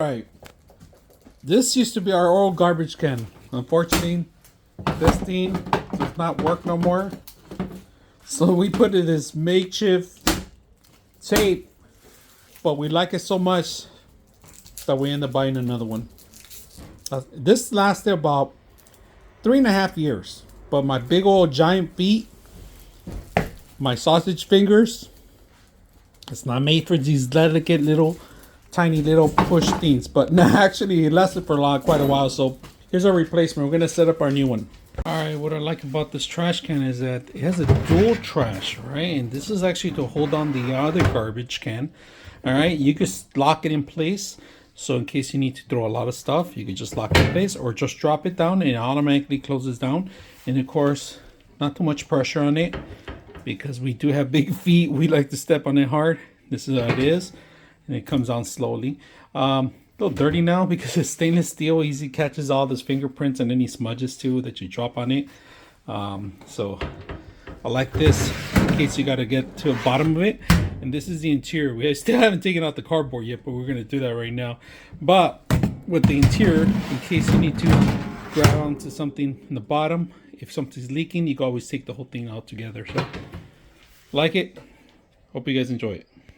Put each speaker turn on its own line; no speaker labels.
Right. This used to be our old garbage can. Unfortunately, this thing does not work no more. So we put in this makeshift tape, but we like it so much that we end up buying another one. This lasted about 3.5 years, but my big old giant feet, my sausage fingers, it's not made for these delicate little tiny little push things, but no, actually it lasted for quite a while. So here's our replacement. We're gonna set up our new one. All right, what I like about this trash can is that it has a dual trash, right? And this is actually to hold on the other garbage can. All right, you can lock it in place, so in case you need to throw a lot of stuff, you can just lock it in place or just drop it down and it automatically closes down. And of course, not too much pressure on it because we do have big feet. We like to step on it hard. This is how it is. And it comes on slowly. A little dirty now because it's stainless steel. Easy catches all those fingerprints and any smudges too that you drop on it. So I like this in case you got to get to the bottom of it. And this is the interior. We still haven't taken out the cardboard yet, but we're going to do that right now. But with the interior, in case you need to grab onto something in the bottom, if something's leaking, you can always take the whole thing out together. So like it. Hope you guys enjoy it.